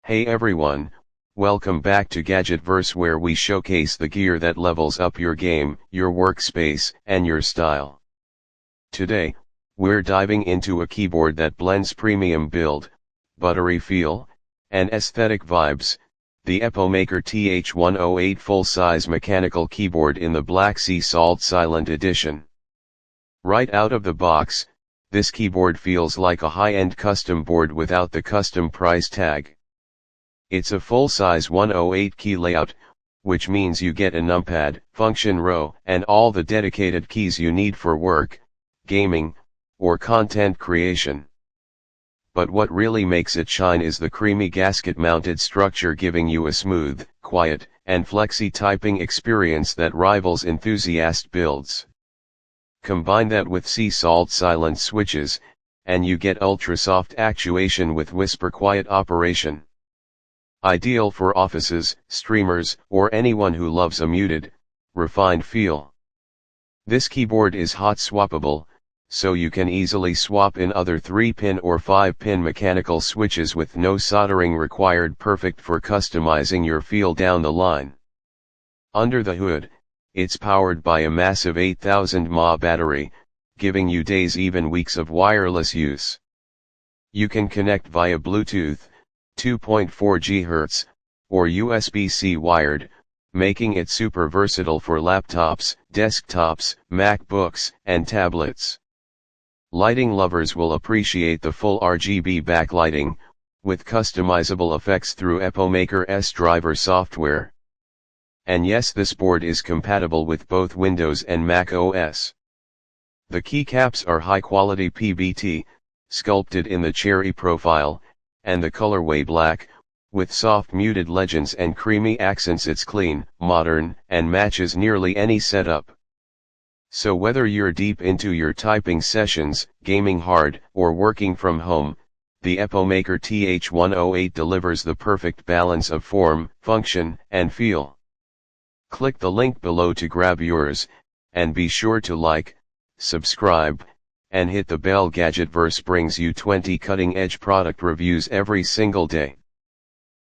Hey everyone, welcome back to Gadgetverse, where we showcase the gear that levels up your game, your workspace, and your style. Today, we're diving into a keyboard that blends premium build, buttery feel, and aesthetic vibes, the EPOMAKER TH108 full-size mechanical keyboard in the Black Sea Salt Silent Edition. Right out of the box, this keyboard feels like a high-end custom board without the custom price tag. It's a full-size 108 key layout, which means you get a numpad, function row, and all the dedicated keys you need for work, gaming, or content creation. But what really makes it shine is the creamy gasket-mounted structure, giving you a smooth, quiet, and flexy typing experience that rivals enthusiast builds. Combine that with sea salt silent switches, and you get ultra-soft actuation with whisper-quiet operation. Ideal for offices, streamers, or anyone who loves a muted, refined feel. This keyboard is hot-swappable, so you can easily swap in other 3-pin or 5-pin mechanical switches with no soldering required, perfect for customizing your feel down the line. Under the hood, it's powered by a massive 8000 mAh battery, giving you days, even weeks of wireless use. You can connect via Bluetooth, 2.4 GHz, or USB-C wired, making it super versatile for laptops, desktops, MacBooks, and tablets. Lighting lovers will appreciate the full RGB backlighting, with customizable effects through EPOMAKER's driver software. And yes, this board is compatible with both Windows and macOS. The keycaps are high-quality PBT, sculpted in the cherry profile, and the colorway black, with soft muted legends and creamy accents. It's clean, modern, and matches nearly any setup. So whether you're deep into your typing sessions, gaming hard, or working from home, the EPOMAKER TH108 delivers the perfect balance of form, function, and feel. Click the link below to grab yours, and be sure to like, subscribe, and hit the bell. Gadgetverse brings you 20 cutting-edge product reviews every single day.